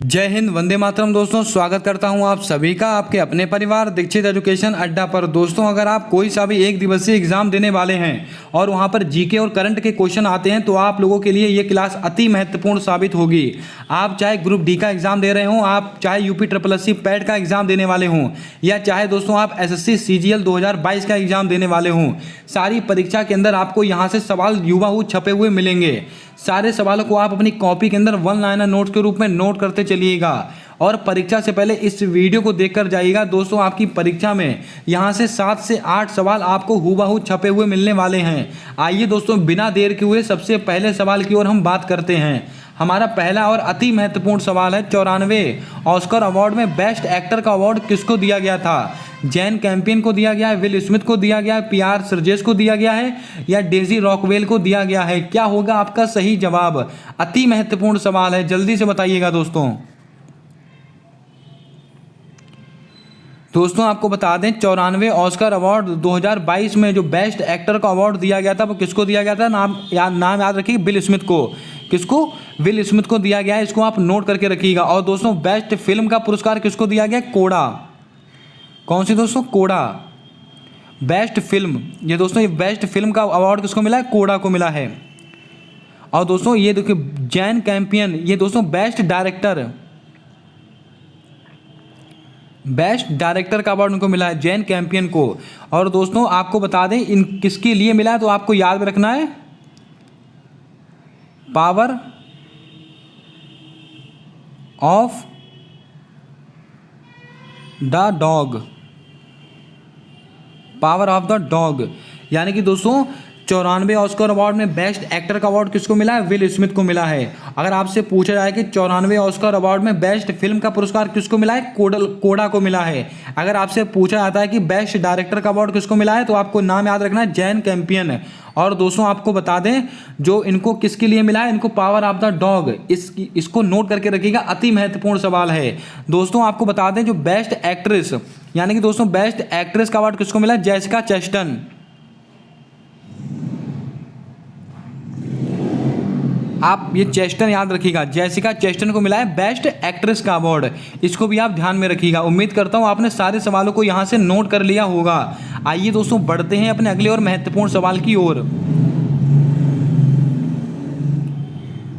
जय हिंद, वंदे मातरम। दोस्तों, स्वागत करता हूं आप सभी का आपके अपने परिवार दीक्षित एजुकेशन अड्डा पर। दोस्तों, अगर आप कोई सा भी एक दिवसीय एग्जाम देने वाले हैं और वहां पर जीके और करंट के क्वेश्चन आते हैं तो आप लोगों के लिए ये क्लास अति महत्वपूर्ण साबित होगी। आप चाहे ग्रुप डी का एग्जाम दे रहे हों, आप चाहे यूपी SSC पैट का एग्जाम देने वाले हों, या चाहे दोस्तों आप SSC CGL 2022 का एग्जाम देने वाले हों, सारी परीक्षा के अंदर आपको यहाँ से सवाल युवाहू छपे हुए मिलेंगे। सारे सवालों को आप अपनी कॉपी के अंदर वन लाइनर नोट्स के रूप में नोट करते चलिएगा और परीक्षा से पहले इस वीडियो को देखकर जाइएगा। दोस्तों, आपकी परीक्षा में यहाँ से 7 से 8 सवाल आपको हुबहू छपे हुए मिलने वाले हैं। आइए दोस्तों, बिना देर के हुए सबसे पहले सवाल की ओर हम बात करते हैं। हमारा पहला और अति महत्वपूर्ण सवाल है, 94 ऑस्कर अवार्ड में बेस्ट एक्टर का अवार्ड किसको दिया गया था? जैन कैंपियन को दिया गया है, विल स्मिथ को दिया गया है, PR सर्जेस को दिया गया है, या डेजी रॉकवेल को दिया गया है? क्या होगा आपका सही जवाब? अति महत्वपूर्ण सवाल है, जल्दी से बताइएगा दोस्तों। दोस्तों, आपको बता दें 94 ऑस्कर अवार्ड 2022 में जो बेस्ट एक्टर का अवार्ड दिया गया था वो किसको दिया गया था? नाम याद रखिए, विल स्मिथ को। किसको? विल स्मिथ को दिया गया है, इसको आप नोट करके रखिएगा। और दोस्तों, बेस्ट फिल्म का पुरस्कार किसको दिया गया? कोड़ा। कौन सी दोस्तों? कोड़ा। बेस्ट फिल्म, ये दोस्तों ये बेस्ट फिल्म का अवार्ड किसको मिला है? कोड़ा को मिला है। और दोस्तों ये देखिए, जैन कैंपियन, ये दोस्तों बेस्ट डायरेक्टर का अवार्ड उनको मिला है, जैन कैंपियन को। और दोस्तों आपको बता दें इन किसके लिए मिला है, तो आपको याद रखना है, power of the dog. Power of the dog, यानी कि दोस्तों 94 ऑस्कर अवार्ड में बेस्ट एक्टर का अवार्ड किसको मिला है? विल स्मिथ को मिला है। अगर आपसे पूछा जाए कि 94 ऑस्कर अवार्ड में बेस्ट फिल्म का पुरस्कार किसको मिला है? कोड़ा को मिला है। अगर आपसे पूछा जाता है कि बेस्ट डायरेक्टर का अवार्ड किसको मिला है, तो आपको नाम याद रखना है, जैन कैंपियन। और दोस्तों आपको बता दें जो इनको किसके लिए मिला है, इनको पावर ऑफ द डॉग, इसको नोट करके रखिएगा, अति महत्वपूर्ण सवाल है। दोस्तों आपको बता दें जो बेस्ट एक्ट्रेस, यानी कि दोस्तों बेस्ट एक्ट्रेस का अवार्ड किसको मिला है? जेसिका चेस्टन। आप ये चेस्टन याद रखिएगा, जेसिका चेस्टन को मिला है बेस्ट एक्ट्रेस का अवार्ड। इसको भी आप ध्यान में रखिएगा। उम्मीद करता हूँ आपने सारे सवालों को यहाँ से नोट कर लिया होगा। आइए दोस्तों बढ़ते हैं अपने अगले और महत्वपूर्ण सवाल की ओर।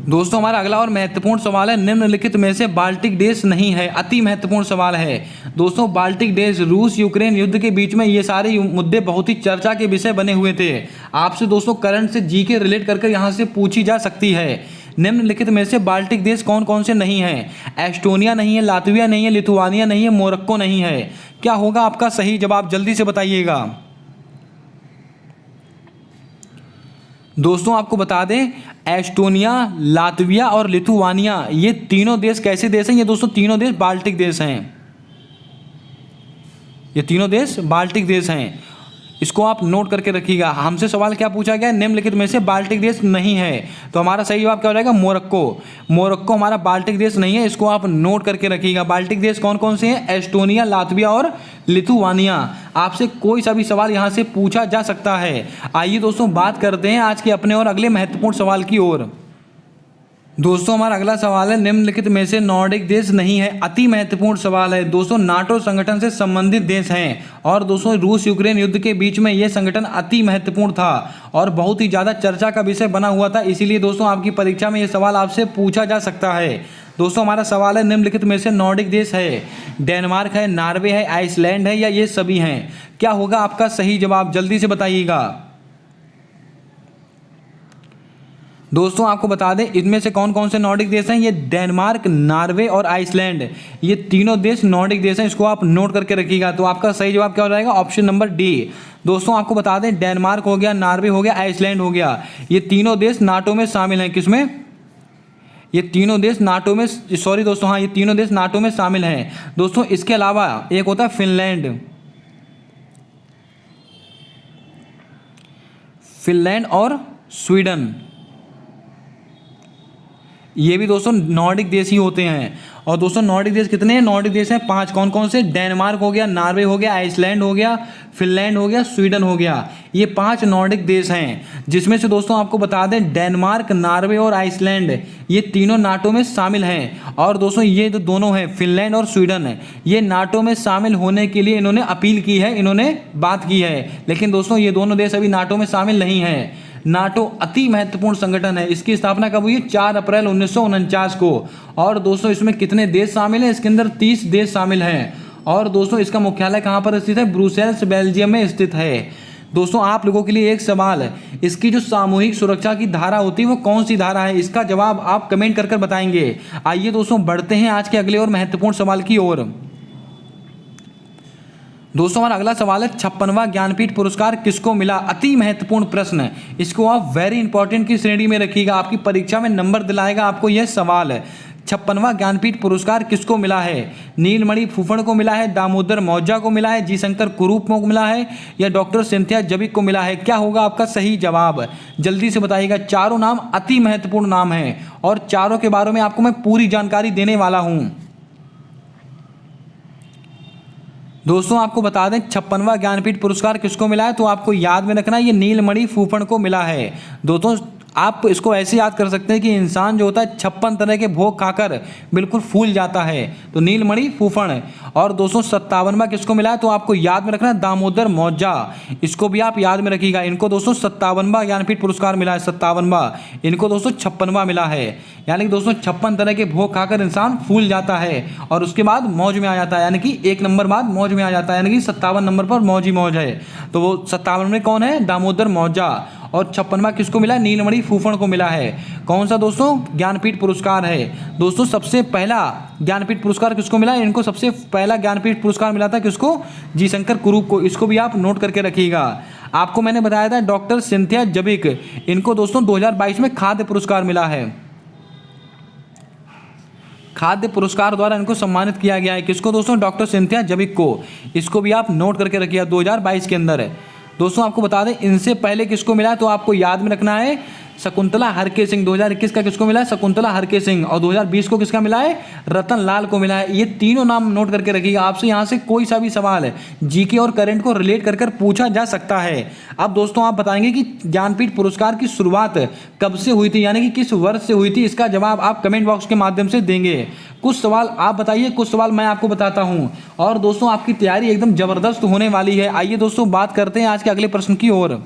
दोस्तों हमारा अगला और महत्वपूर्ण सवाल है, निम्नलिखित में से बाल्टिक देश नहीं है। अति महत्वपूर्ण सवाल है दोस्तों। बाल्टिक देश, रूस यूक्रेन युद्ध के बीच में ये सारे मुद्दे बहुत ही चर्चा के विषय बने हुए थे। आपसे दोस्तों करंट से जी के रिलेट करके यहाँ से पूछी जा सकती है। निम्नलिखित में से बाल्टिक देश कौन कौन से नहीं है? एस्टोनिया नहीं है, लातविया नहीं है, लिथुआनिया नहीं है, मोरक्को नहीं है। क्या होगा आपका सही जवाब? जल्दी से बताइएगा। दोस्तों आपको बता दें एस्टोनिया, लातविया और लिथुआनिया, ये तीनों देश कैसे देश हैं? ये दोस्तों तीनों देश बाल्टिक देश हैं। ये तीनों देश बाल्टिक देश हैं, इसको आप नोट करके रखिएगा। हमसे सवाल क्या पूछा गया? निम्नलिखित में से बाल्टिक देश नहीं है, तो हमारा सही जवाब क्या हो जाएगा? मोरक्को। मोरक्को हमारा बाल्टिक देश नहीं है, इसको आप नोट करके रखिएगा। बाल्टिक देश कौन कौन से हैं? एस्टोनिया, लातविया और लिथुआनिया। आपसे कोई सा भी सवाल यहाँ से पूछा जा सकता है। आइए दोस्तों बात करते हैं आज के अपने और अगले महत्वपूर्ण सवाल की ओर। दोस्तों हमारा अगला सवाल है, निम्नलिखित में से नॉर्डिक देश नहीं है। अति महत्वपूर्ण सवाल है दोस्तों। नाटो संगठन से संबंधित देश हैं और दोस्तों रूस यूक्रेन युद्ध के बीच में यह संगठन अति महत्वपूर्ण था और बहुत ही ज़्यादा चर्चा का विषय बना हुआ था। इसीलिए दोस्तों आपकी परीक्षा में यह सवाल आपसे पूछा जा सकता है। दोस्तों हमारा सवाल है, निम्नलिखित में से नॉर्डिक देश है, डेनमार्क है, नॉर्वे है, आइसलैंड है, या ये सभी हैं? क्या होगा आपका सही जवाब? जल्दी से बताइएगा। दोस्तों आपको बता दें इनमें से कौन कौन से नॉर्डिक देश हैं? ये डेनमार्क, नॉर्वे और आइसलैंड, ये तीनों देश नॉर्डिक देश हैं, इसको आप नोट करके रखिएगा। तो आपका सही जवाब क्या हो जाएगा? Option number D. दोस्तों आपको बता दें डेनमार्क हो गया, नॉर्वे हो गया, आइसलैंड हो गया, ये तीनों देश नाटो में शामिल हैं। किसमें? ये तीनों देश नाटो में, सॉरी दोस्तों, हाँ ये तीनों देश नाटो में शामिल हैं। दोस्तों इसके अलावा एक होता है फिनलैंड और स्वीडन, ये भी दोस्तों नॉर्डिक देश ही होते हैं। और दोस्तों नॉर्डिक देश कितने हैं? नॉर्डिक देश हैं 5। कौन कौन से? डेनमार्क हो गया, नॉर्वे हो गया, आइसलैंड हो गया, फिनलैंड हो गया, स्वीडन हो गया। ये 5 नॉर्डिक देश हैं, जिसमें से दोस्तों आपको बता दें डेनमार्क, नॉर्वे और आइसलैंड ये तीनों नाटो में शामिल हैं। और दोस्तों ये जो दोनों हैं फिनलैंड और स्वीडन, ये नाटो में शामिल होने के लिए इन्होंने अपील की है, इन्होंने बात की है। लेकिन दोस्तों ये दोनों देश अभी नाटो में शामिल नहीं हैं। नाटो अति महत्वपूर्ण संगठन है। इसकी स्थापना कब हुई है? 4 अप्रैल 1949 को। और दोस्तों इसमें कितने देश शामिल हैं? इसके अंदर 30 देश शामिल हैं। और दोस्तों इसका मुख्यालय कहाँ पर स्थित है? ब्रुसेल्स, बेल्जियम में स्थित है। दोस्तों आप लोगों के लिए एक सवाल है, इसकी जो सामूहिक सुरक्षा की धारा होती है वो कौन सी धारा है? इसका जवाब आप कमेंट कर बताएंगे। आइए दोस्तों बढ़ते हैं आज के अगले और महत्वपूर्ण सवाल की ओर। दोस्तों हमारा अगला सवाल है 56वां ज्ञानपीठ पुरस्कार किसको मिला? अति महत्वपूर्ण प्रश्न है, इसको आप वेरी इंपॉर्टेंट की श्रेणी में रखिएगा, आपकी परीक्षा में नंबर दिलाएगा आपको यह सवाल है। 56वां ज्ञानपीठ पुरस्कार किसको मिला है? नीलमणि फूफड़ को मिला है, दामोदर मौजा को मिला है, जी शंकर कुरूप को मिला है, या डॉक्टर सिंथिया जबिक को मिला है? क्या होगा आपका सही जवाब? जल्दी से बताइएगा। चारों नाम अति महत्वपूर्ण नाम हैं और चारों के बारे में आपको मैं पूरी जानकारी देने वाला हूं। दोस्तों आपको बता दें 56वां ज्ञानपीठ पुरस्कार किसको मिला है, तो आपको याद में रखना ये नीलमणि फूफड़ को मिला है। दोस्तों आप इसको ऐसे याद कर सकते हैं कि इंसान जो होता है 56 तरह के भोग खाकर बिल्कुल फूल जाता है, तो नीलमणि फूफड़। और दोस्तों 57वां किसको मिला है, तो आपको याद में रखना दामोदर मौजा, इसको भी आप याद में रखिएगा। इनको दोस्तों 57वां ज्ञानपीठ पुरस्कार मिला है, 57वां। इनको दोस्तों 56वां मिला है। यानी कि दोस्तों 56 तरह के भोग खाकर इंसान फूल जाता है और उसके बाद मौज में आ जाता है, यानी कि 1 नंबर बाद मौज में आ जाता है, यानी कि 57 नंबर पर मौज ही मौज है। तो वो 57 में कौन है? दामोदर मौजा। और 56वां किसको मिला? नीलमणि फूफड़ को मिला है। कौन सा दोस्तों? ज्ञानपीठ पुरस्कार है। दोस्तों सबसे पहला ज्ञानपीठ पुरस्कार किसको मिला? इनको सबसे पहला ज्ञानपीठ पुरस्कार मिला था किसको? जी शंकर कुरूप को। इसको भी आप नोट करके रखिएगा। आपको मैंने बताया था डॉक्टर सिंथिया जबिक, इनको दोस्तों 2022 में खाद्य पुरस्कार मिला है। खाद्य पुरस्कार द्वारा इनको सम्मानित किया गया है। किसको दोस्तों? डॉक्टर सिंथिया जबिक को। इसको भी आप नोट करके रखिएगा, 2022 के अंदर है। दोस्तों आपको बता दें इनसे पहले किसको मिला, तो आपको याद में रखना है शकुंतला हरके सिंह। 2021 का किसको मिला है? शकुंतला हरके सिंह। और 2020 को किसका मिला है? रतन लाल को मिला है। ये तीनों नाम नोट करके रखिएगा। आपसे यहाँ से कोई सा भी सवाल है जीके और करंट को रिलेट कर पूछा जा सकता है। अब दोस्तों आप बताएंगे कि ज्ञानपीठ पुरस्कार की शुरुआत कब से हुई थी, यानी कि किस वर्ष से हुई थी? इसका जवाब आप कमेंट बॉक्स के माध्यम से देंगे। कुछ सवाल आप बताइए, कुछ सवाल मैं आपको बताता हूं। और दोस्तों आपकी तैयारी एकदम जबरदस्त होने वाली है। आइए दोस्तों बात करते हैं आज के अगले प्रश्न की ओर।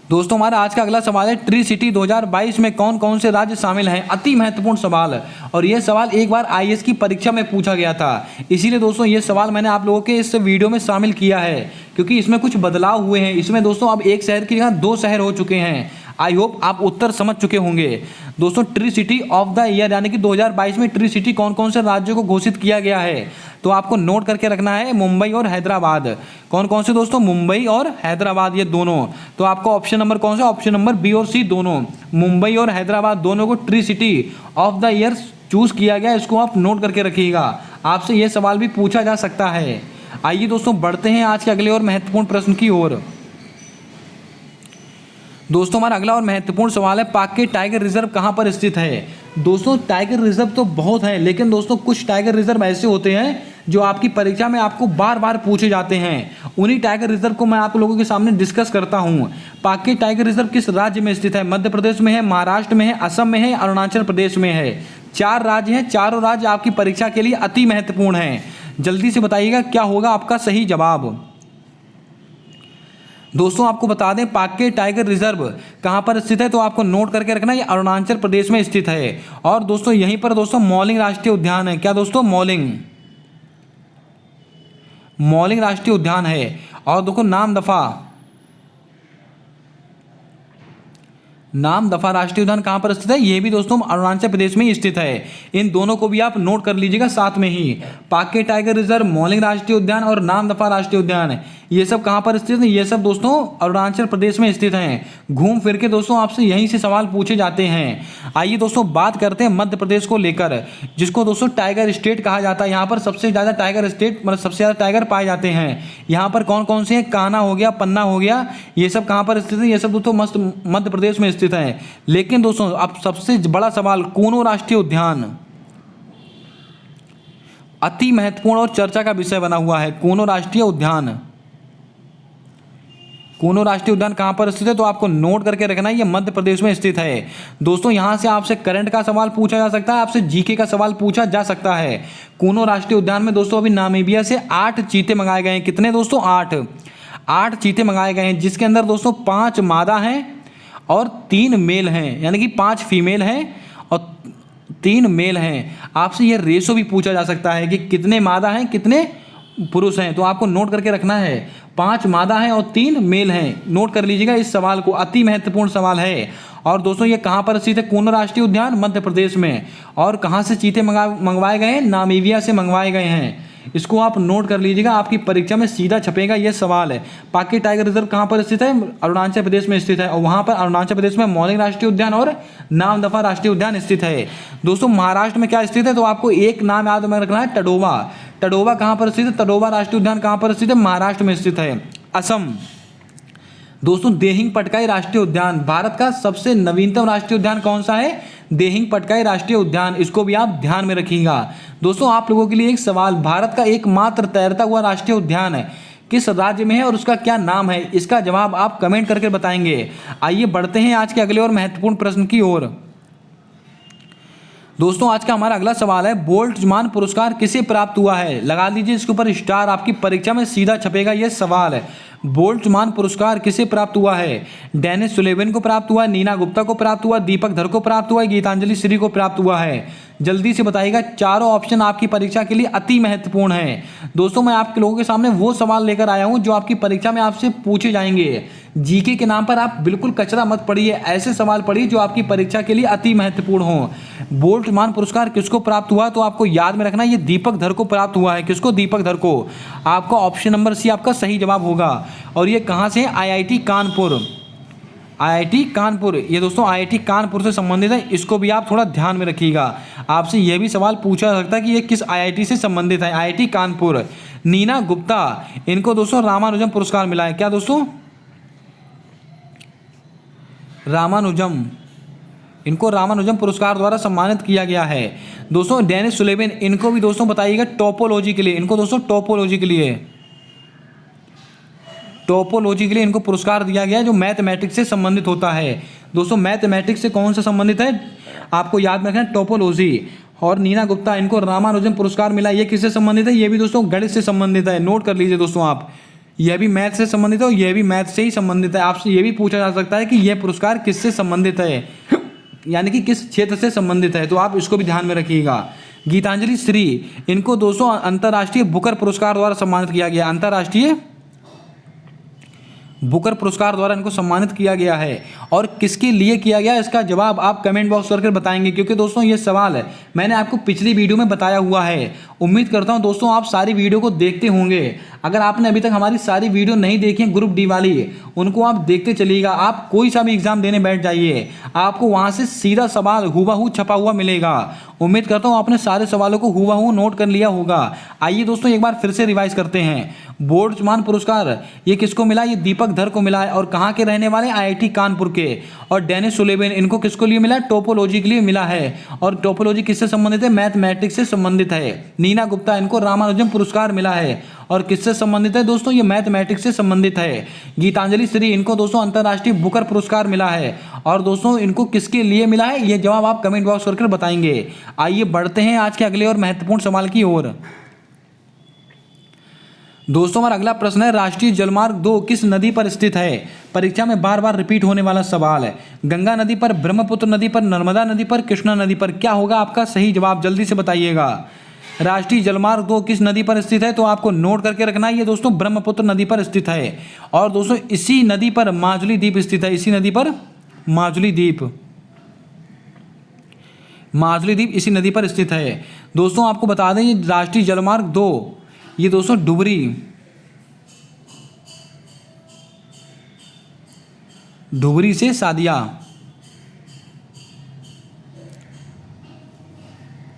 दोस्तों हमारा आज का अगला सवाल है ट्री सिटी 2022 में कौन कौन से राज्य शामिल हैं? अति महत्वपूर्ण सवाल है और यह सवाल एक बार आईएएस की परीक्षा में पूछा गया था, इसीलिए दोस्तों ये सवाल मैंने आप लोगों के इस वीडियो में शामिल किया है, क्योंकि इसमें कुछ बदलाव हुए हैं। इसमें दोस्तों अब एक शहर की जगह 2 शहर हो चुके हैं। आई होप आप उत्तर समझ चुके होंगे। दोस्तों tree city of the year यानी कि 2022 में ट्री सिटी कौन कौन से राज्यों को घोषित किया गया है, तो आपको नोट करके रखना है मुंबई और हैदराबाद। कौन कौन से दोस्तों? मुंबई और हैदराबाद, ये दोनों। तो आपको ऑप्शन नंबर कौन सा? ऑप्शन नंबर बी और सी दोनों, मुंबई और हैदराबाद दोनों को tree city of the year choose किया गया। इसको आप नोट करके रखिएगा, आपसे यह सवाल भी पूछा जा सकता है। आइए दोस्तों बढ़ते हैं आज के अगले और महत्वपूर्ण प्रश्न की ओर। दोस्तों हमारा अगला और महत्वपूर्ण सवाल है पाक के टाइगर रिजर्व कहाँ पर स्थित है? दोस्तों टाइगर रिजर्व तो बहुत हैं, लेकिन दोस्तों कुछ टाइगर रिजर्व ऐसे होते हैं जो आपकी परीक्षा में आपको बार बार पूछे जाते हैं। उन्हीं टाइगर रिजर्व को मैं आप लोगों के सामने डिस्कस करता हूं। पाक के टाइगर रिजर्व किस राज्य में स्थित है? मध्य प्रदेश में है, महाराष्ट्र में है, असम में है, अरुणाचल प्रदेश में है। 4 राज्य हैं, चारों राज्य आपकी परीक्षा के लिए अति महत्वपूर्ण हैं। जल्दी से बताइएगा क्या होगा आपका सही जवाब। दोस्तों आपको बता दें पाक के टाइगर रिजर्व कहाँ पर स्थित है, तो आपको नोट करके रखना, ये अरुणाचल प्रदेश में स्थित है। और दोस्तों यहीं पर दोस्तों मौलिंग राष्ट्रीय उद्यान है। क्या दोस्तों? मौलिंग राष्ट्रीय उद्यान है। और देखो नामदफा राष्ट्रीय उद्यान कहाँ पर स्थित है? ये भी दोस्तों अरुणाचल प्रदेश में ही स्थित है। इन दोनों को भी आप नोट कर लीजिएगा साथ में ही। पाक के टाइगर रिजर्व, मौलिंग राष्ट्रीय उद्यान और नामदफा राष्ट्रीय उद्यान, ये सब कहाँ पर स्थित है? ये सब दोस्तों अरुणाचल प्रदेश में स्थित हैं। घूम फिर के दोस्तों आपसे यहीं से सवाल पूछे जाते हैं। आइए दोस्तों बात करते हैं मध्य प्रदेश को लेकर, जिसको दोस्तों टाइगर स्टेट कहा जाता है। यहाँ पर सबसे ज़्यादा टाइगर स्टेट मतलब सबसे ज़्यादा टाइगर पाए जाते हैं। यहाँ पर कौन कौन से हैं? कान्हा हो गया, पन्ना हो गया, ये सब कहाँ पर स्थित है? ये सब दोस्तों मध्य प्रदेश में स्थित स्थित है। लेकिन दोस्तों अब सबसे बड़ा सवाल, कूनो राष्ट्रीय उद्यान अति महत्वपूर्ण और चर्चा का विषय बना हुआ है। कूनो राष्ट्रीय उद्यान, कूनो राष्ट्रीय उद्यान कहाँ पर स्थित है, तो आपको नोट करके रखना है, ये मध्य प्रदेश में स्थित है। दोस्तों यहाँ से आपसे करंट का सवाल पूछा जा सकता है, आपसे जीके का सवाल पूछा जा सकता है। कूनो राष्ट्रीय उद्यान में दोस्तों अभी नामीबिया से 8 चीते मंगाए गए हैं। कितने दोस्तों? 8 चीते मंगाए गए हैं, जिसके अंदर दोस्तों 5 मादा हैं और 3 मेल हैं, यानी कि 5 फीमेल हैं और 3 मेल हैं। आपसे यह रेशो भी पूछा जा सकता है कि कितने मादा हैं कितने पुरुष हैं, तो आपको नोट करके रखना है। 5 मादा हैं और 3 मेल हैं, नोट कर लीजिएगा इस सवाल को, अति महत्वपूर्ण सवाल है। और दोस्तों ये कहाँ पर स्थित है? कूनो राष्ट्रीय उद्यान मध्य प्रदेश में। और कहाँ से चीते मंगवाए गए हैं? नामीबिया से मंगवाए गए हैं। इसको आप नोट कर लीजिएगा, आपकी परीक्षा में सीधा छपेगा ये सवाल है। पाकि टाइगर रिजर्व कहाँ पर स्थित है? अरुणाचल प्रदेश में स्थित है, और वहाँ पर अरुणाचल प्रदेश में मौलिक राष्ट्रीय उद्यान और नामदफा राष्ट्रीय उद्यान स्थित है। दोस्तों महाराष्ट्र में क्या स्थित है, तो आपको एक नाम याद में रखना है, टडोवा। टडोवा कहाँ पर स्थित है? टडोवा राष्ट्रीय उद्यान कहाँ पर स्थित है? महाराष्ट्र में स्थित है। असम दोस्तों देहिंग पटकाई राष्ट्रीय उद्यान, भारत का सबसे नवीनतम राष्ट्रीय उद्यान कौन सा है? देहिंग पटकाई राष्ट्रीय उद्यान, इसको भी आप ध्यान में रखिएगा। दोस्तों आप लोगों के लिए एक सवाल, भारत का एकमात्र तैरता हुआ राष्ट्रीय उद्यान है किस राज्य में है और उसका क्या नाम है? इसका जवाब आप कमेंट करके बताएंगे। आइए बढ़ते हैं आज के अगले और महत्वपूर्ण प्रश्न की ओर। दोस्तों आज का हमारा अगला सवाल है, बोल्ट्जमान पुरस्कार किसे प्राप्त हुआ है? लगा लीजिए इसके ऊपर स्टार, आपकी परीक्षा में सीधा छपेगा यह सवाल है। बोल्ट्जमान पुरस्कार किसे प्राप्त हुआ है? डेनिस सुलेवन को प्राप्त हुआ, नीना गुप्ता को प्राप्त हुआ, दीपक धर को प्राप्त हुआ, गीतांजलि श्री को प्राप्त हुआ है। जल्दी से बताइएगा, चारों ऑप्शन आपकी परीक्षा के लिए अति महत्वपूर्ण है। दोस्तों मैं आपके लोगों के सामने वो सवाल लेकर आया हूं जो आपकी परीक्षा में आपसे पूछे जाएंगे। जीके के नाम पर आप बिल्कुल कचरा मत पढ़िए, ऐसे सवाल पढ़िए जो आपकी परीक्षा के लिए अति महत्वपूर्ण हो। बोल्ट्जमान पुरस्कार किसको प्राप्त हुआ, तो आपको याद में रखना ये दीपक धर को प्राप्त हुआ है। किसको? दीपक धर को। आपका ऑप्शन नंबर सी आपका सही जवाब होगा। और ये कहाँ से? आईआईटी कानपुर। आईआईटी कानपुर, ये दोस्तों आईआईटी कानपुर से संबंधित है, इसको भी आप थोड़ा ध्यान में रखिएगा। आपसे यह भी सवाल पूछा जा सकता है कि ये किस आईआईटी से संबंधित है? आईआईटी कानपुर। नीना गुप्ता, इनको दोस्तों रामानुजम पुरस्कार मिला है। क्या दोस्तों? रामानुजम, इनको रामानुजम पुरस्कार द्वारा सम्मानित किया गया है। दोस्तों डेनिस सुलेवन, इनको भी दोस्तों बताइएगा टोपोलॉजी के लिए, इनको दोस्तों टोपोलॉजी के लिए इनको पुरस्कार दिया गया है, जो मैथमेटिक्स से संबंधित होता है। दोस्तों मैथमेटिक्स से कौन सा संबंधित है, आपको याद में रखना है, टोपोलॉजी। और नीना गुप्ता, इनको रामानुजम पुरस्कार मिला, ये किससे संबंधित है? ये भी दोस्तों गणित से संबंधित है, नोट कर लीजिए दोस्तों आप। यह भी मैथ से संबंधित है और यह भी मैथ से ही संबंधित है। आपसे यह भी पूछा जा सकता है कि यह पुरस्कार किससे संबंधित है, यानी कि किस क्षेत्र से संबंधित है, तो आप इसको भी ध्यान में रखिएगा। गीतांजलि श्री, इनको दोस्तों अंतर्राष्ट्रीय बुकर पुरस्कार द्वारा सम्मानित किया गया, अंतर्राष्ट्रीय बुकर पुरस्कार द्वारा इनको सम्मानित किया गया है। और किसके लिए किया गया, इसका जवाब आप कमेंट बॉक्स करके बताएंगे, क्योंकि दोस्तों ये सवाल है मैंने आपको पिछली वीडियो में बताया हुआ है। उम्मीद करता हूं दोस्तों आप सारी वीडियो को देखते होंगे। अगर आपने अभी तक हमारी सारी वीडियो नहीं देखी है ग्रुप डी वाली, उनको आप देखते चलिएगा। आप कोई सा भी एग्जाम देने बैठ जाइए, आपको वहां से सीधा सवाल हुबहू छपा हुआ मिलेगा। उम्मीद करता हूं आपने सारे सवालों को हुबहू नोट कर लिया होगा। आइए दोस्तों एक बार फिर से रिवाइज करते हैं। बोल्ट्जमान पुरस्कार ये किसको मिला? ये दीपक धर को मिला है, और कहाँ के रहने वाले? आईआईटी कानपुर के। और डेनिस सुलेवन, इनको किसको लिए मिला? टोपोलॉजी के लिए मिला है। और टोपोलॉजी किससे संबंधित है? मैथमेटिक्स से संबंधित है। नीना गुप्ता, इनको रामानुजम पुरस्कार मिला है, और किससे संबंधित है दोस्तों? ये मैथमेटिक्स से संबंधित है। गीतांजलि श्री, इनको दोस्तों अंतर्राष्ट्रीय बुकर पुरस्कार मिला है, और दोस्तों इनको किसके लिए मिला है, ये जवाब आप कमेंट बॉक्स करके बताएंगे। आइए बढ़ते हैं आज के अगले और महत्वपूर्ण सवाल की ओर। दोस्तों हमारा अगला प्रश्न है, राष्ट्रीय जलमार्ग 2 किस नदी पर स्थित है? परीक्षा में बार बार रिपीट होने वाला सवाल है। गंगा नदी पर, ब्रह्मपुत्र नदी पर, नर्मदा नदी पर, कृष्णा नदी पर? क्या होगा आपका सही जवाब, जल्दी से बताइएगा। राष्ट्रीय जलमार्ग 2 किस नदी पर स्थित है, तो आपको नोट करके रखना है, ये दोस्तों ब्रह्मपुत्र नदी पर स्थित है। और दोस्तों इसी नदी पर माजुली द्वीप स्थित है, इसी नदी पर माजुली द्वीप इसी नदी पर स्थित है। दोस्तों आपको बता दें ये राष्ट्रीय जलमार्ग 2, ये दोस्तों डुबरी से सादिया,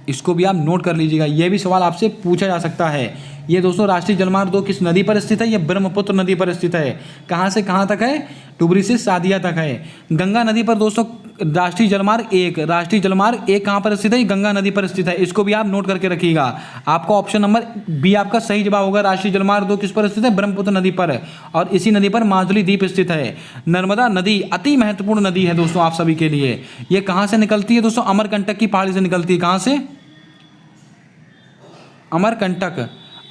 इसको भी आप नोट कर लीजिएगा। यह भी सवाल आपसे पूछा जा सकता है ये दोस्तों राष्ट्रीय जलमार्ग 2 किस नदी पर स्थित है? ये ब्रह्मपुत्र नदी पर स्थित है। कहाँ से कहाँ तक है? टुबरी से सादिया तक है। गंगा नदी पर दोस्तों राष्ट्रीय जलमार्ग 1 कहाँ पर स्थित है? गंगा नदी पर स्थित है। इसको भी आप नोट करके रखिएगा। आपका ऑप्शन नंबर बी आपका सही जवाब होगा। राष्ट्रीय जलमार्ग 2 किस पर स्थित है? ब्रह्मपुत्र नदी पर, और इसी नदी पर माजुली द्वीप स्थित है। नर्मदा नदी अति महत्वपूर्ण नदी है दोस्तों आप सभी के लिए। ये कहाँ से निकलती है दोस्तों? अमरकंटक की पहाड़ी से निकलती है। कहाँ से?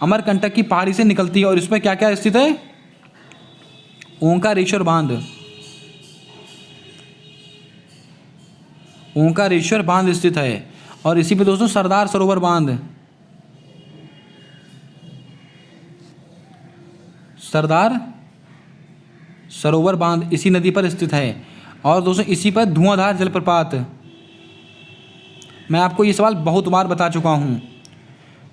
अमरकंटक की पहाड़ी से निकलती है। और इस पर क्या क्या स्थित है? ओंकारेश्वर बांध स्थित है। और इसी पे दोस्तों सरदार सरोवर बांध इसी नदी पर स्थित है। और दोस्तों इसी पर धुआंधार जलप्रपात, मैं आपको ये सवाल बहुत बार बता चुका हूँ,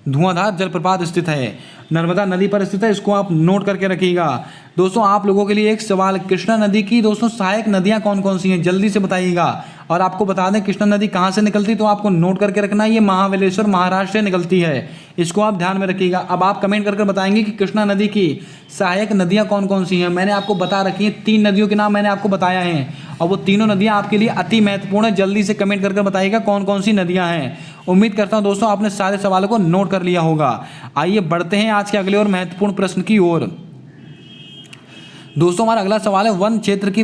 धुआंधार जलप्रपात स्थित है, नर्मदा नदी पर स्थित है। इसको आप नोट करके रखिएगा। दोस्तों आप लोगों के लिए एक सवाल, कृष्णा नदी की दोस्तों सहायक नदियां कौन कौन सी हैं? जल्दी से बताइएगा। और आपको बता दें कृष्णा नदी कहाँ से निकलती है, तो आपको नोट करके रखना है। ये महाबलेश्वर महाराष्ट्र से निकलती है। इसको आप ध्यान में रखिएगा। अब आप कमेंट करके बताएंगे कि कृष्णा नदी की सहायक नदियाँ कौन कौन सी हैं। मैंने आपको बता रखी हैं, 3 नदियों के नाम मैंने आपको बताया है, और वो तीनों नदियाँ आपके लिए अति महत्वपूर्ण है। जल्दी से कमेंट करके बताइएगा कौन कौन सी नदियाँ हैं। उम्मीद करता हूँ दोस्तों आपने सारे सवालों को नोट कर लिया होगा। आइए बढ़ते हैं आज के अगले और महत्वपूर्ण प्रश्न की ओर। दोस्तों हमारा अगला सवाल है, वन क्षेत्र की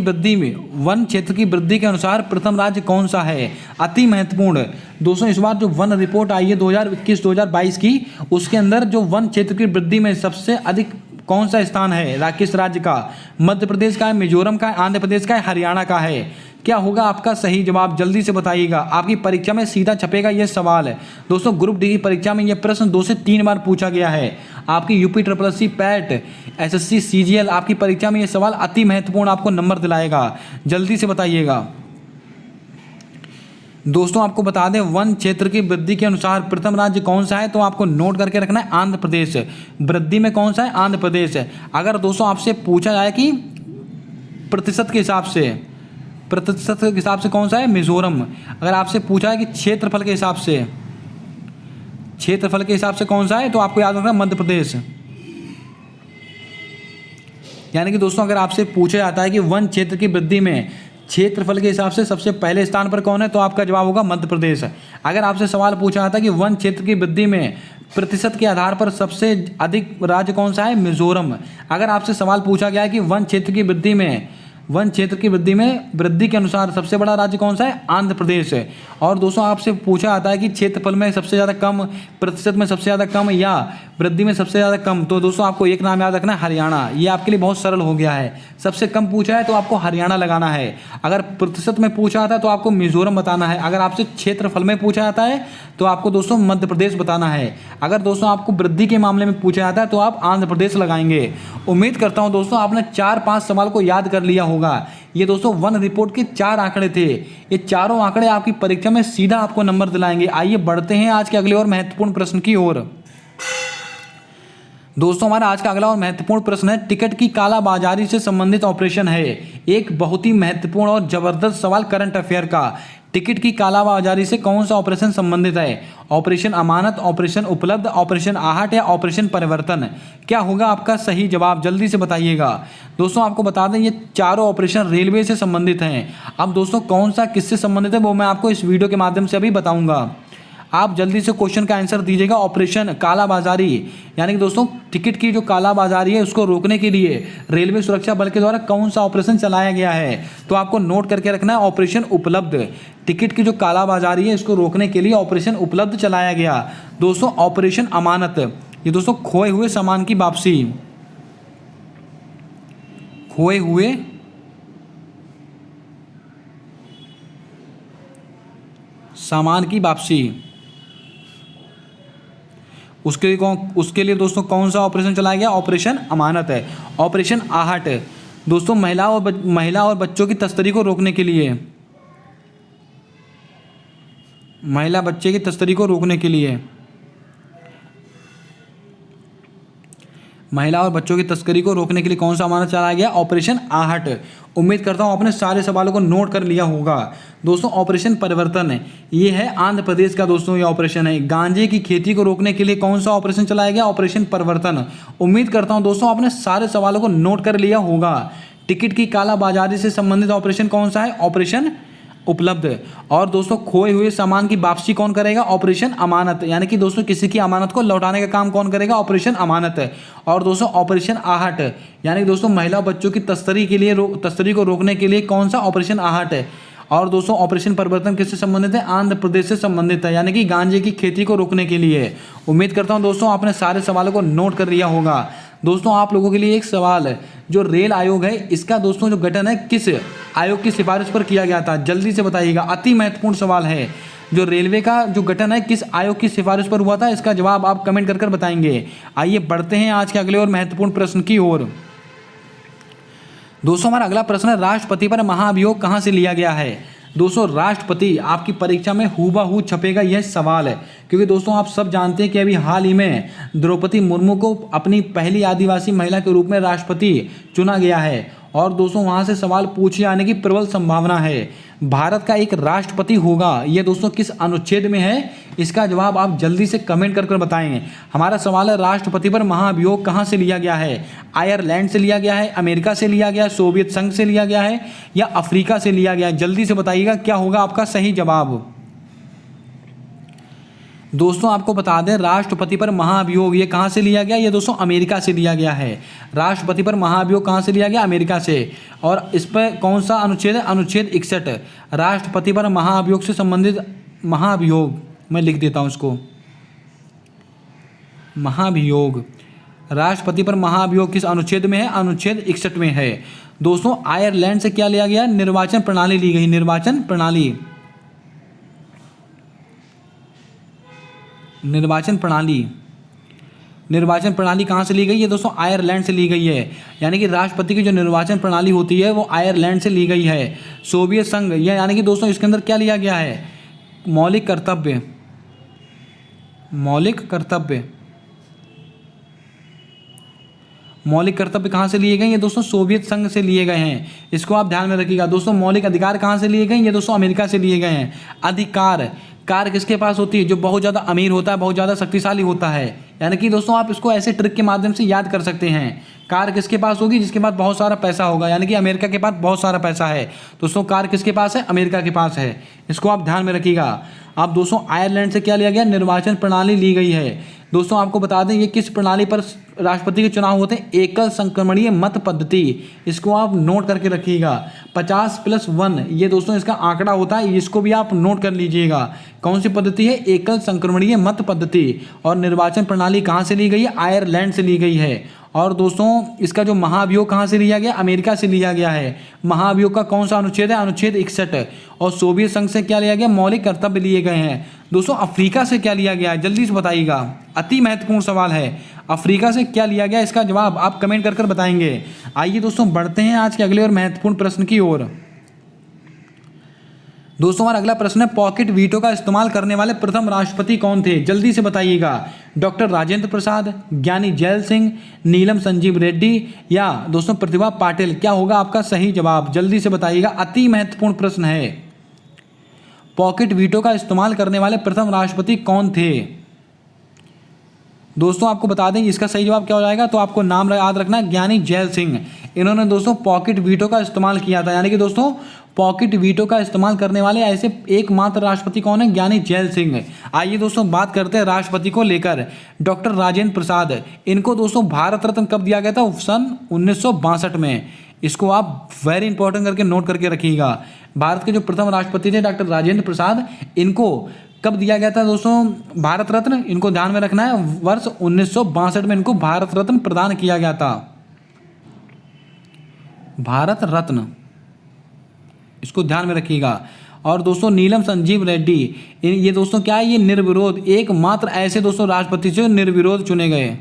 वृद्धि के अनुसार प्रथम राज्य कौन सा है? अति महत्वपूर्ण। दोस्तों इस बार जो वन रिपोर्ट आई है 2021-2022 की, उसके अंदर जो वन क्षेत्र की वृद्धि में सबसे अधिक कौन सा स्थान है? किस राज्य का? मध्य प्रदेश का है, मिजोरम का है, आंध्र प्रदेश का है, हरियाणा का है? क्या होगा आपका सही जवाब? जल्दी से बताइएगा। आपकी परीक्षा में सीधा छपेगा ये सवाल है। दोस्तों ग्रुप डी की परीक्षा में ये प्रश्न 2 से 3 बार पूछा गया है। आपकी UP SSC PAT SSC CGL आपकी परीक्षा में ये सवाल अति महत्वपूर्ण आपको नंबर दिलाएगा। जल्दी से बताइएगा। दोस्तों आपको बता दें वन क्षेत्र की वृद्धि के अनुसार प्रथम राज्य कौन सा है, तो आपको नोट करके रखना है आंध्र प्रदेश। वृद्धि में कौन सा है? आंध्र प्रदेश। अगर दोस्तों आपसे पूछा जाए कि प्रतिशत के हिसाब से कौन सा है? मिजोरम। अगर आपसे पूछा है कि क्षेत्रफल के हिसाब से कौन सा है, तो आपको याद रखना मध्य प्रदेश। यानी कि दोस्तों अगर आपसे पूछा जाता है कि वन क्षेत्र की वृद्धि में क्षेत्रफल के हिसाब से सबसे पहले स्थान पर कौन है, तो आपका जवाब होगा मध्य प्रदेश। अगर आपसे सवाल पूछा जाता है कि वन क्षेत्र की वृद्धि में प्रतिशत के आधार पर सबसे अधिक राज्य कौन सा है? मिजोरम। अगर आपसे सवाल पूछा गया है कि वन क्षेत्र की वृद्धि में वृद्धि के अनुसार सबसे बड़ा राज्य कौन सा है? आंध्र प्रदेश है। और दोस्तों आपसे पूछा जाता है कि क्षेत्रफल में सबसे ज़्यादा कम, प्रतिशत में सबसे ज़्यादा कम, या वृद्धि में सबसे ज़्यादा कम, तो दोस्तों आपको एक नाम याद रखना है, हरियाणा। ये आपके लिए बहुत सरल हो गया है। सबसे कम पूछा है तो आपको हरियाणा लगाना है। अगर प्रतिशत में पूछा जाता है तो आपको मिजोरम बताना है। अगर आपसे क्षेत्रफल में पूछा जाता है तो आपको दोस्तों मध्य प्रदेश बताना है। अगर दोस्तों आपको वृद्धि के मामले में पूछा जाता है तो आप आंध्र प्रदेश लगाएंगे। उम्मीद करता हूं दोस्तों आपने 4-5 सवाल को याद कर लिया होगा। ये दोस्तों वन रिपोर्ट के 4 आंकड़े थे। ये चारों आंकड़े आपकी परीक्षा में सीधा आपको नंबर दिलाएंगे। आइए बढ़ते हैं आज के अगले और महत्वपूर्ण प्रश्न की ओर। दोस्तों हमारा आज का अगला और महत्वपूर्ण प्रश्न है, टिकट की कालाबाजारी से संबंधित ऑपरेशन है। एक बहुत ही महत्वपूर्ण और जबरदस्त सवाल करंट अफेयर का। टिकट की कालाबाजारी से कौन सा ऑपरेशन संबंधित है? ऑपरेशन अमानत, ऑपरेशन उपलब्ध, ऑपरेशन आहट या ऑपरेशन परिवर्तन? क्या होगा आपका सही जवाब? जल्दी से बताइएगा। दोस्तों आपको बता दें ये चारों ऑपरेशन रेलवे से संबंधित हैं। अब दोस्तों कौन सा किससे संबंधित है वो मैं आपको इस वीडियो के माध्यम से अभी बताऊंगा। आप जल्दी से क्वेश्चन का आंसर दीजिएगा। ऑपरेशन कालाबाजारी, यानी कि दोस्तों टिकट की जो कालाबाजारी है उसको रोकने के लिए रेलवे सुरक्षा बल के द्वारा कौन सा ऑपरेशन चलाया गया है, तो आपको नोट करके रखना है ऑपरेशन उपलब्ध। टिकट की जो कालाबाजारी है इसको रोकने के लिए ऑपरेशन उपलब्ध चलाया गया। दोस्तों ऑपरेशन अमानत, ये दोस्तों खोए हुए सामान की वापसी, खोए हुए सामान की वापसी, उसके लिए दोस्तों कौन सा ऑपरेशन चलाया गया? ऑपरेशन अमानत है। ऑपरेशन आहट दोस्तों महिला और बच्चों की तस्करी को रोकने के लिए, महिला बच्चे की तस्करी को रोकने के लिए, महिला और बच्चों की तस्करी को रोकने के लिए कौन सा अमानत चलाया गया? ऑपरेशन आहट। उम्मीद करता हूँ आपने सारे सवालों को नोट कर लिया होगा। दोस्तों ऑपरेशन परिवर्तन, ये है आंध्र प्रदेश का दोस्तों ये ऑपरेशन है। गांजे की खेती को रोकने के लिए कौन सा ऑपरेशन चलाया गया? ऑपरेशन परिवर्तन। उम्मीद करता हूँ दोस्तों आपने सारे सवालों को नोट कर लिया होगा। टिकट की कालाबाजारी से संबंधित ऑपरेशन कौन सा है? ऑपरेशन उपलब्ध। और दोस्तों खोए हुए सामान की वापसी कौन करेगा? ऑपरेशन अमानत। यानी कि दोस्तों किसी की अमानत को लौटाने का काम कौन करेगा? ऑपरेशन अमानत। और दोस्तों ऑपरेशन आहट, यानी कि दोस्तों महिला बच्चों की तस्करी को रोकने के लिए कौन सा? ऑपरेशन आहट है। और दोस्तों ऑपरेशन परिवर्तन किससे संबंधित है? आंध्र प्रदेश से संबंधित है, यानी कि गांजे की खेती को रोकने के लिए। उम्मीद करता हूं दोस्तों आपने सारे सवालों को नोट कर लिया होगा। दोस्तों आप लोगों के लिए एक सवाल है, जो रेल आयोग है इसका दोस्तों जो गठन है किस आयोग की सिफारिश पर किया गया था? जल्दी से बताइएगा, अति महत्वपूर्ण सवाल है। जो रेलवे का जो गठन है किस आयोग की सिफारिश पर हुआ था? इसका जवाब आप कमेंट कर कर बताएंगे। आइए बढ़ते हैं आज के अगले और महत्वपूर्ण प्रश्न की ओर। दोस्तों हमारा अगला प्रश्न है, राष्ट्रपति पर महाभियोग कहाँ से लिया गया है? दोस्तों राष्ट्रपति आपकी परीक्षा में हूबहू छपेगा यह सवाल है, क्योंकि दोस्तों आप सब जानते हैं कि अभी हाल ही में द्रौपदी मुर्मू को अपनी पहली आदिवासी महिला के रूप में राष्ट्रपति चुना गया है। और दोस्तों वहाँ से सवाल पूछे जाने की प्रबल संभावना है। भारत का एक राष्ट्रपति होगा, ये दोस्तों किस अनुच्छेद में है? इसका जवाब आप जल्दी से कमेंट कर कर बताएंगे। हमारा सवाल है, राष्ट्रपति पर महाभियोग कहाँ से लिया गया है? आयरलैंड से लिया गया है, अमेरिका से लिया गया है, सोवियत संघ से लिया गया है, या अफ्रीका से लिया गया है? जल्दी से बताइएगा क्या होगा आपका सही जवाब। दोस्तों आपको बता दें, राष्ट्रपति पर महाभियोग ये कहाँ से लिया गया? ये दोस्तों अमेरिका से लिया गया है। राष्ट्रपति पर महाभियोग कहाँ से लिया गया? अमेरिका से। और इस पर कौन सा अनुच्छेद है? अनुच्छेद 61। राष्ट्रपति पर महाभियोग से संबंधित महाभियोग, मैं लिख देता हूँ इसको, महाभियोग। राष्ट्रपति पर महाभियोग किस अनुच्छेद में है? अनुच्छेद 61 में है। दोस्तों आयरलैंड से क्या लिया गया? निर्वाचन प्रणाली ली गई, निर्वाचन प्रणाली। निर्वाचन प्रणाली कहाँ से ली गई? ये दोस्तों आयरलैंड से ली गई है। यानी कि राष्ट्रपति की जो निर्वाचन प्रणाली होती है वो आयरलैंड से ली गई है। सोवियत संघ, यह यानी कि दोस्तों इसके अंदर क्या लिया गया है? मौलिक कर्तव्य। मौलिक कर्तव्य कहाँ से लिए गए? ये दोस्तों सोवियत संघ से लिए गए हैं, इसको आप ध्यान में रखिएगा। दोस्तों मौलिक अधिकार कहाँ से लिए गए? ये दोस्तों अमेरिका से लिए गए हैं। अधिकार, कार किसके पास होती है? जो बहुत ज़्यादा अमीर होता है, बहुत ज़्यादा शक्तिशाली होता है। यानी कि दोस्तों आप इसको ऐसे ट्रिक के माध्यम से याद कर सकते हैं। कार किसके पास होगी? जिसके पास बहुत सारा पैसा होगा, यानी कि अमेरिका के पास बहुत सारा पैसा है। दोस्तों कार किसके पास है? अमेरिका के पास है, इसको आप ध्यान में रखिएगा। अब दोस्तों आयरलैंड से क्या लिया गया? निर्वाचन प्रणाली ली गई है। दोस्तों आपको बता दें ये किस प्रणाली पर राष्ट्रपति के चुनाव होते हैं? एकल संक्रमणीय मत पद्धति, इसको आप नोट करके रखिएगा। 50+1 ये दोस्तों इसका आंकड़ा होता है, इसको भी आप नोट कर लीजिएगा। कौन सी पद्धति है? एकल संक्रमणीय मत पद्धति। और निर्वाचन प्रणाली कहाँ से ली गई है? आयरलैंड से ली गई है। और दोस्तों इसका जो महाभियोग कहाँ से लिया गया? अमेरिका से लिया गया है। महाभियोग का कौन सा अनुच्छेद है? अनुच्छेद 61। और सोवियत संघ से क्या लिया गया? मौलिक कर्तव्य लिए गए हैं। दोस्तों अफ्रीका से क्या लिया गया है? जल्दी से बताइएगा, अति महत्वपूर्ण सवाल है। अफ्रीका से क्या लिया गया? इसका जवाब आप कमेंट कर कर बताएंगे। आइए दोस्तों बढ़ते हैं आज के अगले और महत्वपूर्ण प्रश्न की ओर। दोस्तों हमारा अगला प्रश्न है, पॉकेट वीटो का इस्तेमाल करने वाले प्रथम राष्ट्रपति कौन थे? जल्दी से बताइएगा। डॉक्टर राजेंद्र प्रसाद, ज्ञानी जैल सिंह, नीलम संजीव रेड्डी, या दोस्तों प्रतिभा पाटिल? क्या होगा आपका सही जवाब? जल्दी से बताइएगा, अति महत्वपूर्ण प्रश्न है। पॉकेट वीटो का इस्तेमाल करने वाले प्रथम राष्ट्रपति कौन थे? दोस्तों आपको बता दें इसका सही जवाब क्या हो जाएगा, तो आपको नाम याद रखना है, ज्ञानी जैल सिंह। इन्होंने दोस्तों पॉकेट वीटो का इस्तेमाल किया था। यानी कि दोस्तों पॉकेट वीटो का इस्तेमाल करने वाले ऐसे एकमात्र राष्ट्रपति कौन है? ज्ञानी जैल सिंह। आइए दोस्तों बात करते हैं राष्ट्रपति को लेकर। डॉक्टर राजेंद्र प्रसाद, इनको दोस्तों भारत रत्न कब दिया गया था? सन 1962 में। इसको आप वेरी इंपॉर्टेंट करके नोट करके रखिएगा। भारत के जो प्रथम राष्ट्रपति थे डॉक्टर राजेंद्र प्रसाद, इनको कब दिया गया था दोस्तों भारत रत्न? इनको ध्यान में रखना है, वर्ष 1962 में इनको भारत रत्न प्रदान किया गया था। भारत रत्न, इसको ध्यान में रखिएगा। और दोस्तों नीलम संजीव रेड्डी, ये दोस्तों क्या है? ये निर्विरोध, एकमात्र ऐसे दोस्तों राष्ट्रपति जो निर्विरोध चुने गए।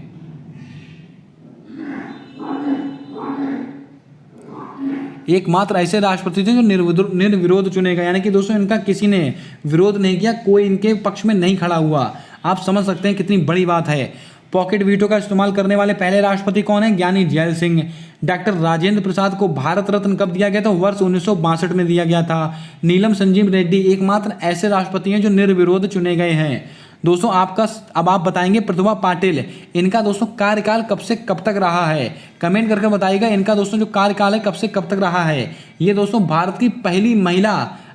एकमात्र ऐसे राष्ट्रपति थे जो निर्विरोध चुने गए। यानी कि दोस्तों इनका किसी ने विरोध नहीं किया, कोई इनके पक्ष में नहीं खड़ा हुआ। आप समझ सकते हैं कितनी बड़ी बात है। पॉकेट वीटो का इस्तेमाल करने वाले पहले राष्ट्रपति कौन है? ज्ञानी जैल सिंह। डॉक्टर राजेंद्र प्रसाद को भारत रत्न कब दिया गया था? वर्ष 1962 में दिया गया था। नीलम संजीव रेड्डी एकमात्र ऐसे राष्ट्रपति हैं जो निर्विरोध चुने गए हैं। दोस्तों अब आप बताएंगे प्रतिभा पाटिल, इनका दोस्तों कार्यकाल कब से कब तक रहा है? कमेंट करके बताइएगा इनका दोस्तों जो कार्यकाल है कब से कब तक रहा है। ये दोस्तों भारत की पहली महिला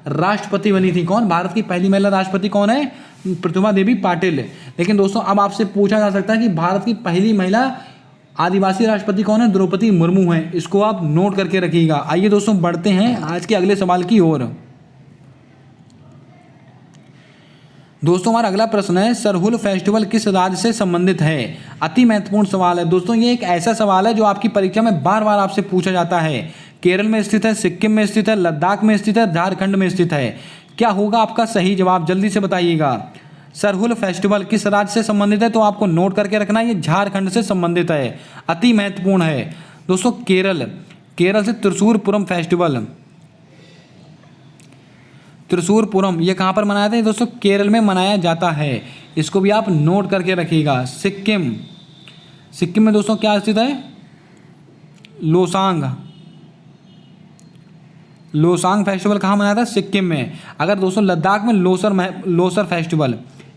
राष्ट्रपति बनी थी। कौन? भारत की पहली महिला राष्ट्रपति कौन है? प्रतिभा देवी पाटिल। लेकिन दोस्तों अब आपसे पूछा जा सकता है कि भारत की पहली महिला आदिवासी राष्ट्रपति कौन है? द्रौपदी मुर्मू है। इसको आप नोट करके रखिएगा। आइए दोस्तों बढ़ते हैं आज के अगले सवाल की ओर। दोस्तों हमारा अगला प्रश्न है, सरहुल फेस्टिवल किस राज्य से संबंधित है? अति महत्वपूर्ण सवाल है दोस्तों। ये एक ऐसा सवाल है जो आपकी परीक्षा में बार बार आपसे पूछा जाता है। केरल में स्थित है, सिक्किम में स्थित है, लद्दाख में स्थित है, झारखंड में स्थित है। क्या होगा आपका सही जवाब? जल्दी से बताइएगा। सरहुल फेस्टिवल किस राज्य से संबंधित है? तो आपको नोट करके रखना है, ये झारखंड से संबंधित है। अति महत्वपूर्ण है दोस्तों। केरल से त्रिशूरपुरम फेस्टिवल, त्रिशूरपुरम ये कहाँ पर मनाया जाता है? दोस्तों केरल में मनाया जाता है। इसको भी आप नोट करके रखिएगा। सिक्किम में दोस्तों क्या स्थित है? लोसांग फेस्टिवल कहाँ मनाया था? सिक्किम में। अगर दोस्तों लद्दाख में लोसर फेस्टिवल,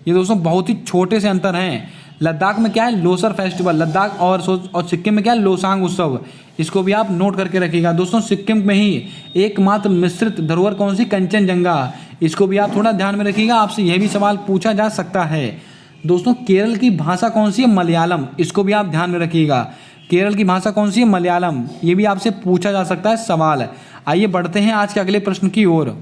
ये दोस्तों बहुत ही छोटे से अंतर हैं। लद्दाख में क्या है? लोसर फेस्टिवल, लद्दाख और सिक्किम में क्या है? लोसांग उत्सव। इसको भी आप नोट करके रखिएगा। दोस्तों सिक्किम में ही एकमात्र मिश्रित धरोहर कौन सी? कंचनजंगा। इसको भी आप थोड़ा ध्यान में रखिएगा, आपसे यह भी सवाल पूछा जा सकता है। दोस्तों केरल की भाषा कौन सी है? मलयालम। इसको भी आप ध्यान में रखिएगा। केरल की भाषा कौन सी है? मलयालम। ये भी आपसे पूछा जा सकता है सवाल। आइए बढ़ते हैं आज के अगले प्रश्न की ओर।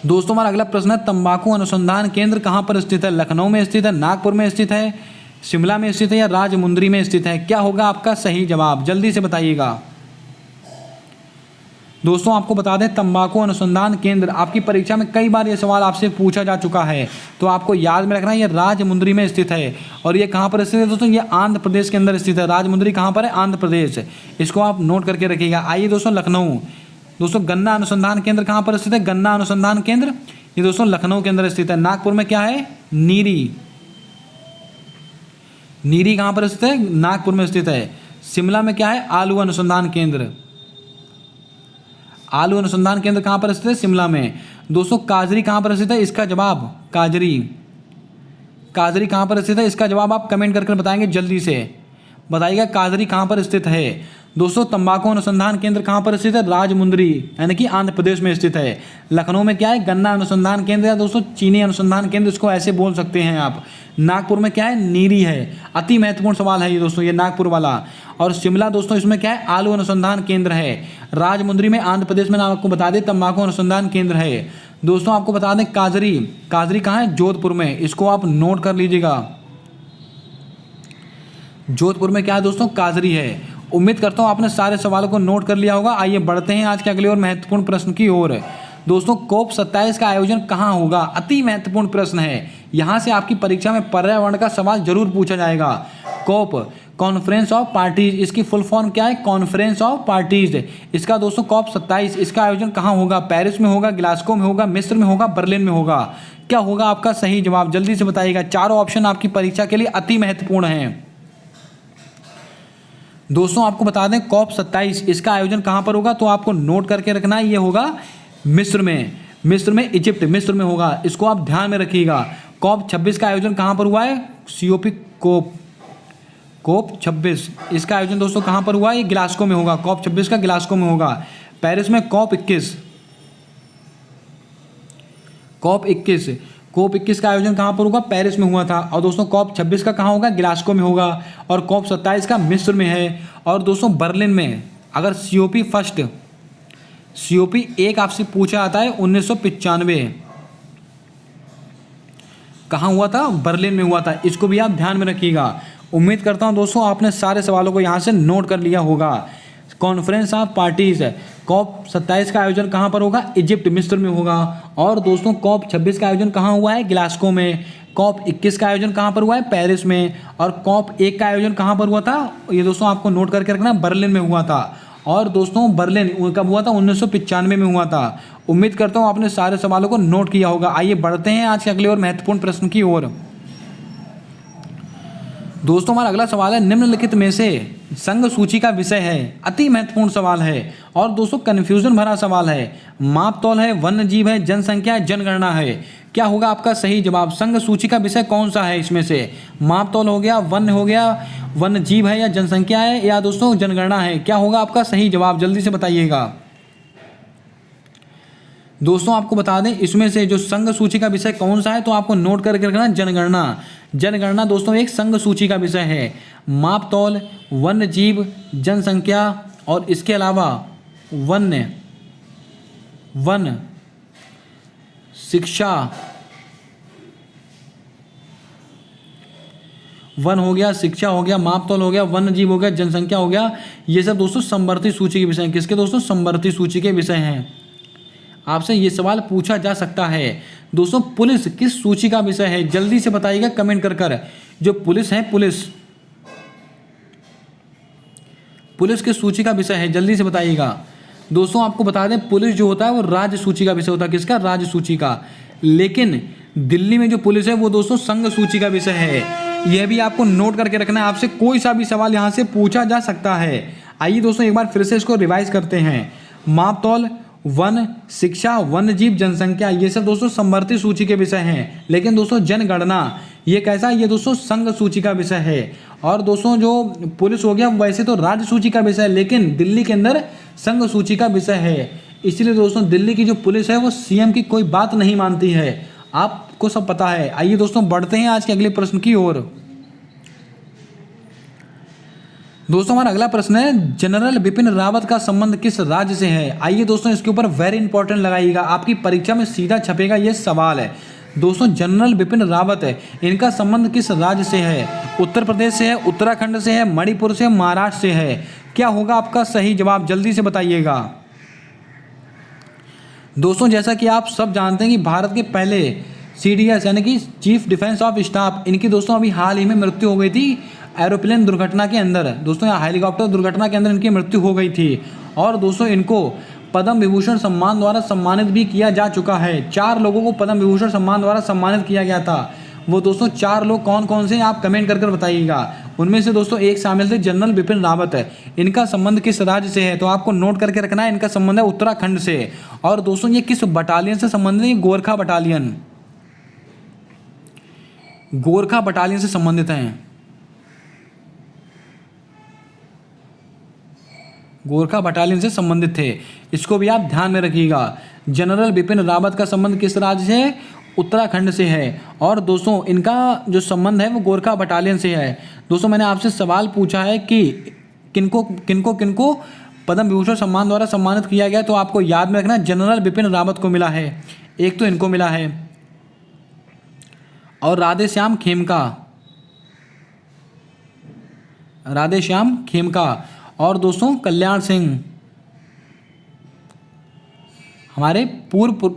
दोस्तों हमारा अगला प्रश्न है, तंबाकू अनुसंधान केंद्र कहाँ पर स्थित है? लखनऊ में स्थित है, नागपुर में स्थित है, शिमला में स्थित है या राजमुंद्री में स्थित है? क्या होगा आपका सही जवाब? जल्दी से बताइएगा। दोस्तों आपको बता दें, तंबाकू अनुसंधान केंद्र आपकी परीक्षा में कई बार ये सवाल आपसे पूछा जा चुका है, तो आपको याद में रखना है ये राजमुंद्री में स्थित है। और ये कहाँ पर स्थित है दोस्तों? ये आंध्र प्रदेश के अंदर स्थित है। राजमुंद्री कहाँ पर है? आंध्र प्रदेश। इसको आप नोट करके रखिएगा। आइए दोस्तों लखनऊ, दोस्तों गन्ना अनुसंधान केंद्र कहाँ पर स्थित है? गन्ना अनुसंधान केंद्र ये दोस्तों लखनऊ के अंदर स्थित है। नागपुर में क्या है? नीरी कहाँ पर स्थित है? नागपुर में स्थित है। शिमला में क्या है? आलू अनुसंधान केंद्र। आलू अनुसंधान केंद्र कहाँ पर स्थित है? शिमला में। दोस्तों काजरी कहाँ पर स्थित है? इसका जवाब काजरी कहाँ पर स्थित है? इसका जवाब आप कमेंट करके बताएंगे। जल्दी से बताइएगा काजरी कहाँ पर स्थित है। दोस्तों तंबाकू अनुसंधान केंद्र कहाँ पर स्थित है? राजमुंद्री यानी कि आंध्र प्रदेश में स्थित है। लखनऊ में क्या है? गन्ना अनुसंधान केंद्र या दोस्तों चीनी अनुसंधान केंद्र, इसको ऐसे बोल सकते हैं आप। नागपुर में क्या है? नीरी है। अति महत्वपूर्ण सवाल है ये दोस्तों, ये नागपुर वाला। और शिमला दोस्तों इसमें क्या है? आलू अनुसंधान केंद्र है। राजमुंद्री में आंध्र प्रदेश में, नाम आपको बता दें, तंबाकू अनुसंधान केंद्र है। दोस्तों आपको बता दें काजरी कहाँ है? जोधपुर में। इसको आप नोट कर लीजिएगा। जोधपुर में क्या है दोस्तों? काजरी है। उम्मीद करता हूँ आपने सारे सवालों को नोट कर लिया होगा। आइए बढ़ते हैं आज के अगले और महत्वपूर्ण प्रश्न की ओर। दोस्तों COP 27 का आयोजन कहाँ होगा? अति महत्वपूर्ण प्रश्न है। यहाँ से आपकी परीक्षा में पर्यावरण का सवाल जरूर पूछा जाएगा। COP कॉन्फ्रेंस ऑफ पार्टीज, इसकी फुल फॉर्म क्या है? Conference of parties. इसका दोस्तों COP 27 इसका आयोजन कहाँ होगा? पेरिस में होगा, ग्लासगो में होगा, मिस्र में होगा, बर्लिन में होगा? क्या होगा आपका सही जवाब? जल्दी से बताइएगा। चारों ऑप्शन आपकी परीक्षा के लिए अति महत्वपूर्ण हैं। दोस्तों आपको बता दें COP 27 इसका आयोजन कहाँ पर होगा? तो आपको नोट करके रखना है, ये होगा मिस्र में, इजिप्ट मिस्र में होगा। इसको आप ध्यान में रखिएगा। COP 26 का आयोजन कहाँ पर हुआ है? COP 26 इसका आयोजन दोस्तों कहाँ पर हुआ है? ये ग्लासगो में होगा। COP 26 का ग्लासगो में होगा। पेरिस में COP 21 का आयोजन कहाँ पर होगा? पेरिस में हुआ था। और दोस्तों COP 26 का कहाँ होगा? ग्लासगो में होगा। और COP 27 का मिस्र में है। और दोस्तों बर्लिन में, अगर COP 1 आपसे पूछा जाता है 1995 कहाँ हुआ था? बर्लिन में हुआ था। इसको भी आप ध्यान में रखिएगा। उम्मीद करता हूँ दोस्तों आपने सारे सवालों को यहाँ से नोट कर लिया होगा। कॉन्फ्रेंस ऑफ पार्टीज COP 27 का आयोजन कहाँ पर होगा? इजिप्ट मिस्र में होगा। और दोस्तों COP 26 का आयोजन कहाँ हुआ है? ग्लासगो में। COP 21 का आयोजन कहाँ पर हुआ है? पेरिस में। और COP 1 का आयोजन कहाँ पर हुआ था? ये दोस्तों आपको नोट करके रखना, बर्लिन में हुआ था। और दोस्तों बर्लिन कब हुआ था? 1995 में हुआ था। उम्मीद करता हूँ आपने सारे सवालों को नोट किया होगा। आइए बढ़ते हैं आज के अगले और महत्वपूर्ण प्रश्न की ओर। दोस्तों हमारा अगला सवाल है, निम्नलिखित में से संघ सूची का विषय है। अति महत्वपूर्ण सवाल है और दोस्तों कन्फ्यूजन भरा सवाल है। माप तौल है, वन्य जीव है, जनसंख्या है, जनगणना है। क्या होगा आपका सही जवाब? संघ सूची का विषय कौन सा है इसमें से? माप तौल हो गया, वन्य जीव है, या जनसंख्या है, या दोस्तों जनगणना है? क्या होगा आपका सही जवाब? जल्दी से बताइएगा। दोस्तों आपको बता दें इसमें से जो संघ सूची का विषय कौन सा है, तो आपको नोट करके रखना, जनगणना। जनगणना दोस्तों एक संघ सूची का विषय है। माप तौल, वन्य जीव, जनसंख्या और इसके अलावा वन शिक्षा, वन हो गया, शिक्षा हो गया, माप तौल हो गया, वन्य जीव हो गया, जनसंख्या हो गया। ये सब दोस्तों समवर्ती सूची के विषय हैं। किसके दोस्तों? समवर्ती सूची के विषय हैं। आपसे ये सवाल पूछा जा सकता है। दोस्तों पुलिस किस सूची का विषय है? जल्दी से बताइएगा कमेंट कर। जो पुलिस है, पुलिस किस सूची का विषय है? जल्दी से बताइएगा। दोस्तों आपको बता दें पुलिस जो होता है वो राज्य सूची का विषय होता है। किसका? राज्य सूची का। लेकिन दिल्ली में जो पुलिस है वो दोस्तों संघ सूची का विषय है। यह भी आपको नोट करके रखना है। आपसे कोई सा भी सवाल यहाँ से पूछा जा सकता है। आइए दोस्तों एक बार फिर से इसको रिवाइज करते हैं। माप तौल, वन, शिक्षा, वन्य जीव, जनसंख्या, ये सब दोस्तों समवर्ती सूची के विषय हैं। लेकिन दोस्तों जनगणना ये कैसा है? ये दोस्तों संघ सूची का विषय है। और दोस्तों जो पुलिस हो गया वैसे तो राज्य सूची का विषय है, लेकिन दिल्ली के अंदर संघ सूची का विषय है। इसलिए दोस्तों दिल्ली की जो पुलिस है वो सीएम की कोई बात नहीं मानती है। आपको सब पता है। आइए दोस्तों बढ़ते हैं आज के अगले प्रश्न की ओर। दोस्तों हमारा अगला प्रश्न है, जनरल बिपिन रावत का संबंध किस राज्य से है? आइए दोस्तों इसके ऊपर वेरी इंपॉर्टेंट लगाइएगा, आपकी परीक्षा में सीधा छपेगा ये सवाल है। दोस्तों जनरल बिपिन रावत है, इनका संबंध किस राज्य से है? उत्तर प्रदेश से है, उत्तराखंड से है, मणिपुर से, महाराष्ट्र से है? क्या होगा आपका सही जवाब? जल्दी से बताइएगा। दोस्तों जैसा कि आप सब जानते हैं कि भारत के पहले CDS यानी कि चीफ डिफेंस ऑफ स्टाफ, इनकी दोस्तों अभी हाल ही में मृत्यु हो गई थी एरोप्लेन दुर्घटना के अंदर। दोस्तों यहाँ हेलीकॉप्टर दुर्घटना के अंदर इनकी मृत्यु हो गई थी। और दोस्तों इनको पद्म विभूषण सम्मान द्वारा सम्मानित भी किया जा चुका है। 4 लोगों को पद्म विभूषण सम्मान द्वारा सम्मानित किया गया था। वो दोस्तों 4 लोग कौन कौन से आप कमेंट कर बताइएगा। उनमें से दोस्तों एक शामिल थे जनरल बिपिन रावत है। इनका संबंध किस राज्य से है? तो आपको नोट करके रखना है, इनका संबंध है उत्तराखंड से। और दोस्तों ये किस बटालियन से संबंधित है? गोरखा बटालियन, गोरखा बटालियन से संबंधित हैं। गोरखा बटालियन से संबंधित थे। इसको भी आप ध्यान में रखिएगा। जनरल बिपिन रावत का संबंध किस राज्य से है? उत्तराखंड से है। और दोस्तों इनका जो संबंध है वो गोरखा बटालियन से है। दोस्तों मैंने आपसे सवाल पूछा है कि किनको पद्म विभूषण सम्मान द्वारा सम्मानित किया गया, तो आपको याद में रखना जनरल बिपिन रावत को मिला है, एक तो इनको मिला है, और राधेश्याम खेमका, और दोस्तों कल्याण सिंह, हमारे पूर्व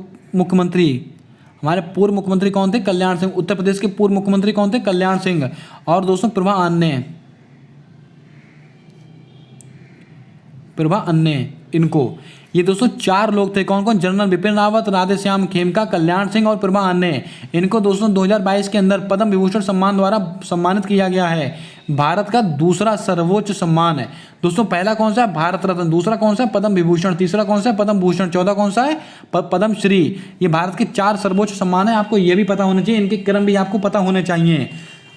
मुख्यमंत्री कौन थे? कल्याण सिंह। उत्तर प्रदेश के पूर्व मुख्यमंत्री कौन थे? कल्याण सिंह। और दोस्तों प्रभा अन्य, इनको, ये दोस्तों 4 लोग थे। कौन कौन? जनरल बिपिन रावत, राधेश्याम खेमका, कल्याण सिंह और प्रभा अन्य। इनको दोस्तों 2022 के अंदर पद्म विभूषण सम्मान द्वारा सम्मानित किया गया है। भारत का दूसरा सर्वोच्च सम्मान है। दोस्तों पहला कौन सा है? भारत रत्न। दूसरा कौन सा है? पद्म विभूषण। तीसरा कौन सा है? पद्म भूषण। चौथा कौन सा है? पद्म श्री। ये भारत के 4 सर्वोच्च सम्मान है। आपको ये भी पता होना चाहिए, इनके क्रम भी आपको पता होने चाहिए।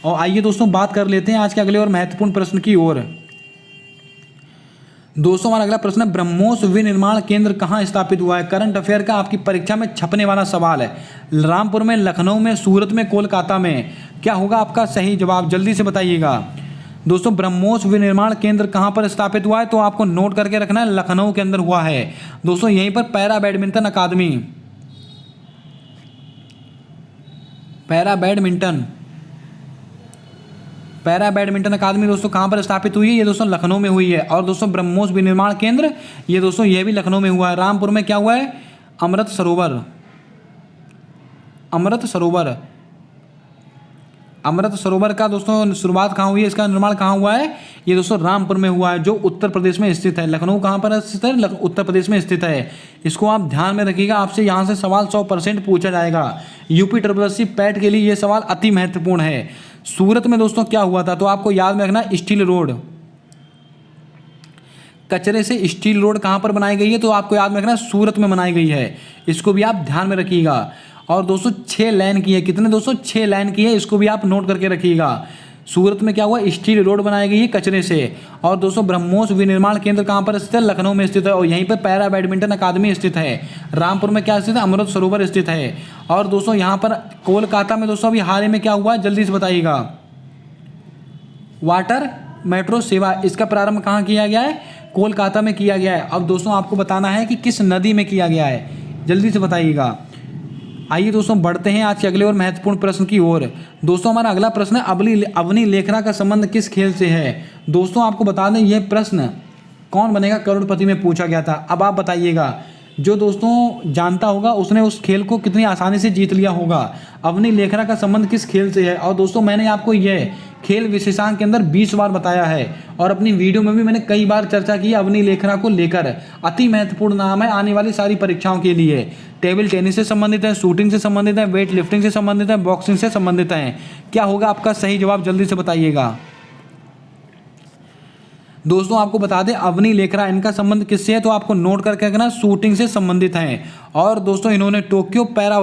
और आइए दोस्तों बात कर लेते हैं आज के अगले और महत्वपूर्ण प्रश्न की ओर। दोस्तों हमारा अगला प्रश्न है, ब्रह्मोस विनिर्माण केंद्र कहाँ स्थापित हुआ है? करंट अफेयर का आपकी परीक्षा में छपने वाला सवाल है। रामपुर में, लखनऊ में, सूरत में, कोलकाता में? क्या होगा आपका सही जवाब? जल्दी से बताइएगा। दोस्तों ब्रह्मोस विनिर्माण केंद्र कहाँ पर स्थापित हुआ है? तो आपको नोट करके रखना है, लखनऊ के अंदर हुआ है। दोस्तों यहीं पर पैरा बैडमिंटन अकादमी दोस्तों कहाँ पर स्थापित हुई है? ये दोस्तों लखनऊ में हुई है। और दोस्तों ब्रह्मोस विनिर्माण केंद्र, ये दोस्तों ये भी लखनऊ में हुआ है। रामपुर में क्या हुआ है? अमृत सरोवर का दोस्तों शुरुआत कहाँ हुई है? इसका निर्माण कहाँ हुआ है? ये दोस्तों रामपुर में हुआ है, जो उत्तर प्रदेश में स्थित है। लखनऊ कहाँ पर स्थित है? उत्तर प्रदेश में स्थित है। इसको आप ध्यान में रखिएगा, आपसे यहाँ से सवाल 100% पूछा जाएगा। UPSSC पैट के लिए ये सवाल अति महत्वपूर्ण है। सूरत में दोस्तों क्या हुआ था, तो आपको याद में रखना स्टील रोड, कचरे से स्टील रोड कहाँ पर बनाई गई है, तो आपको याद में रखना सूरत में बनाई गई है, इसको भी आप ध्यान में रखिएगा। और दोस्तों 6 लाइन की है, कितने दोस्तों 6 लाइन की है, इसको भी आप नोट करके रखिएगा। सूरत में क्या हुआ, स्टील रोड बनाई गई है कचरे से। और दोस्तों ब्रह्मोस विनिर्माण केंद्र कहाँ पर स्थित है, लखनऊ में स्थित है। और यहीं पर पैरा बैडमिंटन अकादमी स्थित है। रामपुर में क्या स्थित है, अमृत सरोवर स्थित है। और दोस्तों यहाँ पर कोलकाता में दोस्तों अभी हाल ही में क्या हुआ, जल्दी से बताइएगा, वाटर मेट्रो सेवा, इसका प्रारंभ कहाँ किया गया है, कोलकाता में किया गया है। अब दोस्तों आपको बताना है कि किस नदी में किया गया है, जल्दी से बताइएगा। आइए दोस्तों बढ़ते हैं आज के अगले और महत्वपूर्ण प्रश्न की ओर। दोस्तों हमारा अगला प्रश्न है, अवनी लेखरा का संबंध किस खेल से है। दोस्तों आपको बता दें यह प्रश्न कौन बनेगा करोड़पति में पूछा गया था। अब आप बताइएगा, जो दोस्तों जानता होगा उसने उस खेल को कितनी आसानी से जीत लिया होगा। अवनी लेखरा का संबंध किस खेल से है। और दोस्तों मैंने आपको यह खेल विशेषांक के अंदर 20 बार बताया है और अपनी वीडियो में भी मैंने कई बार चर्चा की है अवनी लेखरा को लेकर। अति महत्वपूर्ण नाम है आने वाली सारी परीक्षाओं के लिए। टेबल टेनिस से संबंधित है, शूटिंग से संबंधित है, वेट लिफ्टिंग से संबंधित है, बॉक्सिंग से संबंधित है। क्या होगा आपका सही जवाब, जल्दी से बताइएगा। दोस्तों आपको बता दें अवनी लेखरा, इनका संबंध किससे है, तो आपको नोट करके रखना, शूटिंग से संबंधित है। और दोस्तों इन्होंने टोक्यो पैरा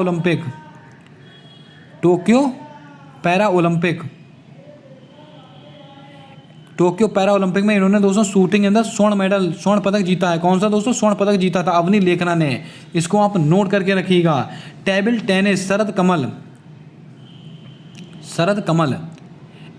ओलंपिक में इन्होंने दोस्तों शूटिंग के अंदर स्वर्ण पदक जीता है। कौन सा दोस्तों, स्वर्ण पदक जीता था अवनी लेखरा ने, इसको आप नोट करके रखिएगा। टेबल टेनिस, शरद कमल,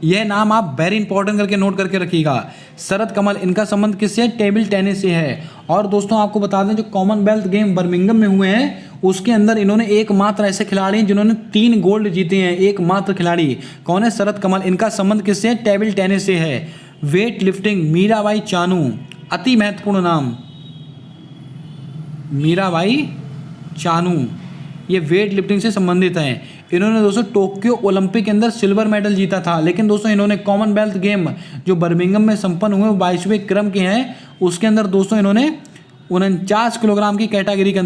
यह नाम आप वेरी इंपॉर्टेंट करके नोट करके रखिएगा। शरद कमल, इनका संबंध किससे है, टेबल टेनिस से है। और दोस्तों आपको बता दें जो कॉमनवेल्थ गेम बर्मिंघम में हुए हैं उसके अंदर इन्होंने एकमात्र ऐसे खिलाड़ी हैं जिन्होंने 3 गोल्ड जीते हैं, एकमात्र खिलाड़ी कौन है, शरद कमल। इनका संबंध किससे है, टेबल टेनिस से है। वेट लिफ्टिंग, मीराबाई चानू, अति महत्वपूर्ण नाम, मीराबाई चानू, ये वेट लिफ्टिंग से संबंधित हैं। इन्होंने दोस्तों टोक्यो ओलंपिक के अंदर सिल्वर मेडल जीता था। लेकिन दोस्तों इन्होंने कॉमनवेल्थ गेम जो बर्मिंघम में संपन्न हुए 22वें क्रम के हैं, उसके अंदर दोस्तों इन्होंने 49 किलोग्राम की कैटेगरी के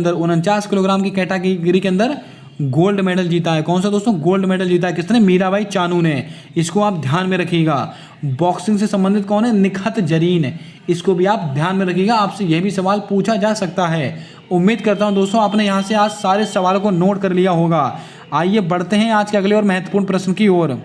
अंदर गोल्ड मेडल जीता है। कौन सा दोस्तों, गोल्ड मेडल जीता है किसने, मीराबाई चानू ने। इसको आप ध्यान में रखिएगा। बॉक्सिंग से संबंधित कौन है, निखत जरीन, इसको भी आप ध्यान में रखिएगा। आपसे यह भी सवाल पूछा जा सकता है। उम्मीद करता हूं दोस्तों आपने यहां से आज सारे सवालों को नोट कर लिया होगा। आइए बढ़ते हैं आज के अगले और महत्वपूर्ण प्रश्न की ओर।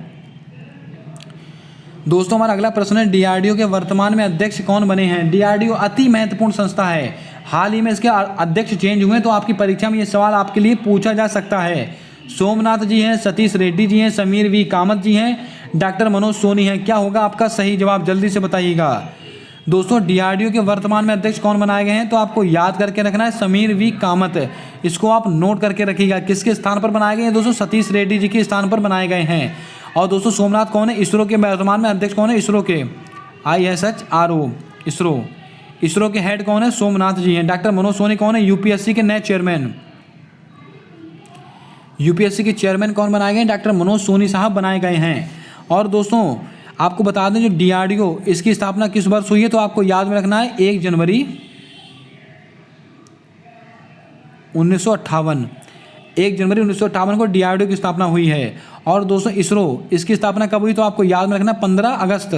दोस्तों हमारा अगला प्रश्न है, डीआरडीओ के वर्तमान में अध्यक्ष कौन बने हैं। डीआरडीओ अति महत्वपूर्ण संस्था है, हाल ही में इसके अध्यक्ष चेंज हुए, तो आपकी परीक्षा में ये सवाल आपके लिए पूछा जा सकता है। सोमनाथ जी हैं, सतीश रेड्डी जी हैं, समीर वी कामत जी हैं, डॉक्टर मनोज सोनी हैं। क्या होगा आपका सही जवाब, जल्दी से बताइएगा। दोस्तों डीआरडीओ के वर्तमान में अध्यक्ष कौन बनाए गए हैं, तो आपको याद करके रखना है समीर वी कामत, इसको आप नोट करके रखिएगा। किसके स्थान पर बनाए गए हैं दोस्तों, सतीश रेड्डी जी के स्थान पर बनाए गए हैं। और दोस्तों सोमनाथ कौन है, इसरो के वर्तमान में अध्यक्ष कौन है, इसरो के ISRO, इसरो के हेड कौन है, सोमनाथ जी हैं। डॉक्टर मनोज सोनी कौन है, यूपीएससी के नए चेयरमैन, यूपीएससी के चेयरमैन कौन बनाए गए हैं, डॉक्टर मनोज सोनी साहब बनाए गए हैं। और दोस्तों आपको बता दें जो डीआरडीओ इसकी स्थापना किस वर्ष हुई है, तो आपको याद में रखना है 1 जनवरी 1958, 1 जनवरी 1958 को डीआरडीओ की स्थापना हुई है। और दोस्तों इसरो, इसकी स्थापना कब हुई, तो आपको याद में रखना 15 अगस्त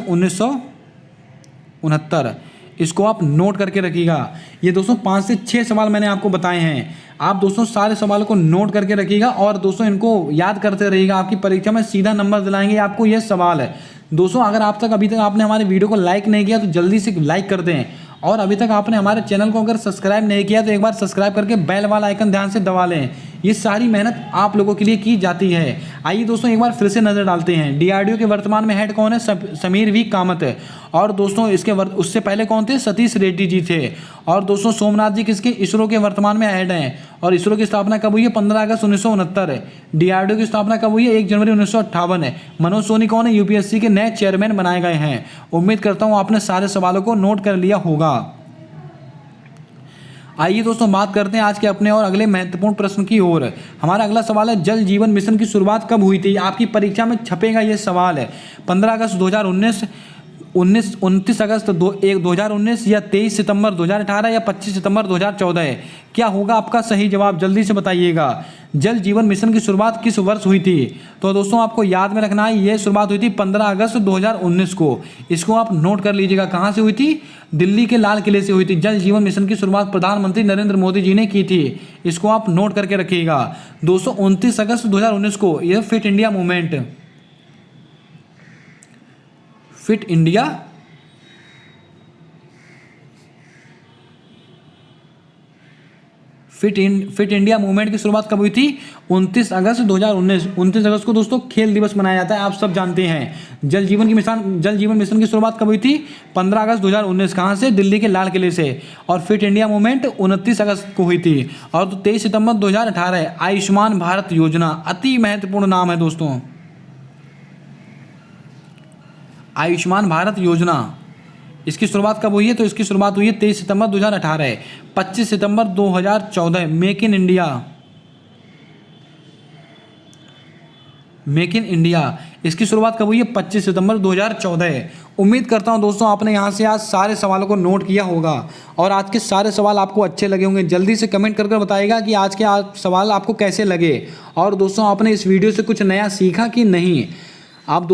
1969, इसको आप नोट करके रखिएगा। ये दोस्तों 5 से 6 सवाल मैंने आपको बताए हैं, आप दोस्तों सारे सवालों को नोट करके रखिएगा और दोस्तों इनको याद करते रहिएगा। आपकी परीक्षा में सीधा नंबर दिलाएंगे आपको, ये सवाल है। दोस्तों अगर अभी तक आपने हमारे वीडियो को लाइक नहीं किया तो जल्दी से लाइक कर दें, और अभी तक आपने हमारे चैनल को अगर सब्सक्राइब नहीं किया तो एक बार सब्सक्राइब करके बेल वाला आइकन ध्यान से दबा लें। ये सारी मेहनत आप लोगों के लिए की जाती है। आइए दोस्तों एक बार फिर से नज़र डालते हैं, डीआरडीओ के वर्तमान में हेड कौन है, समीर वी कामत है। और दोस्तों उससे पहले कौन थे, सतीश रेड्डी जी थे। और दोस्तों सोमनाथ जी किसके, इसरो के वर्तमान में हेड हैं। और इसरो की स्थापना कब हुई है, 15 अगस्त 1969। डीआरडीओ की स्थापना कब हुई है, 1 जनवरी 1958। मनोज सोनी कौन है, यूपीएससी के नए चेयरमैन बनाए गए हैं। उम्मीद करता हूँ आपने सारे सवालों को नोट कर लिया होगा। आइए दोस्तों बात करते हैं आज के अपने और अगले महत्वपूर्ण प्रश्न की ओर। हमारा अगला सवाल है, जल जीवन मिशन की शुरुआत कब हुई थी। आपकी परीक्षा में छपेगा ये सवाल है, 15 अगस्त 2019, 29 अगस्त 2019 या 23 सितंबर 2018 या 25 सितंबर 2014 है। क्या होगा आपका सही जवाब, जल्दी से बताइएगा। जल जीवन मिशन की शुरुआत किस वर्ष हुई थी? तो दोस्तों आपको याद में रखना है, ये शुरुआत हुई थी 15 अगस्त 2019 को। इसको आप नोट कर लीजिएगा। कहाँ से हुई थी? दिल्ली के लाल किले से हुई थी। जल जीवन मिशन की शुरुआत प्रधानमंत्री नरेंद्र मोदी जी ने की थी। इसको आप नोट करके रखिएगा। दोस्तों 29 अगस्त 2019 को यह fit India movement, fit India movement की शुरुआत कब हुई थी? 29 अगस्त 2019। 29 अगस्त को दोस्तों खेल दिवस मनाया जाता है, आप सब जानते हैं। जल जीवन मिशन की शुरुआत कब हुई थी? 15 अगस्त 2019। कहाँ से? दिल्ली के लाल किले से। और फिट इंडिया मूवमेंट 29 अगस्त को हुई थी। और तो 23 सितंबर 2018 आयुष्मान भारत योजना, अति महत्वपूर्ण नाम है दोस्तों, आयुष्मान भारत योजना। इसकी शुरुआत कब हुई है? तो इसकी शुरुआत हुई है 23 सितंबर 2018। 25 सितंबर 2014 मेक इन इंडिया, इसकी शुरुआत कब हुई है? 25 सितंबर 2014। उम्मीद करता हूं दोस्तों आपने यहां से आज सारे सवालों को नोट किया होगा और आज के सारे सवाल आपको अच्छे लगे होंगे। जल्दी से कमेंट करके बताइएगा कि आज के सवाल आपको कैसे लगे और दोस्तों आपने इस वीडियो से कुछ नया सीखा कि नहीं। आप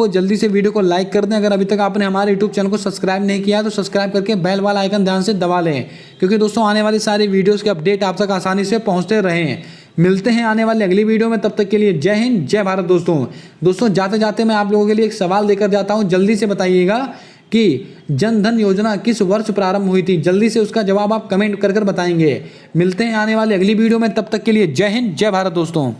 जल्दी से वीडियो को लाइक कर दें। अगर अभी तक आपने हमारे यूट्यूब चैनल को सब्सक्राइब नहीं किया तो सब्सक्राइब करके बेल वाला आइकन ध्यान से दबा लें, क्योंकि दोस्तों आने वाली सारी वीडियोस के अपडेट आप तक आसानी से पहुंचते रहें। मिलते हैं आने वाली अगली वीडियो में, तब तक के लिए जय हिंद जय भारत। दोस्तों जाते जाते मैं आप लोगों के लिए एक सवाल देकर जाता हूँ। जल्दी से बताइएगा कि जन धन योजना किस वर्ष प्रारंभ हुई थी? जल्दी से उसका जवाब आप कमेंट कर बताएंगे। मिलते हैं आने वाली अगली वीडियो में, तब तक के लिए जय हिंद जय भारत दोस्तों।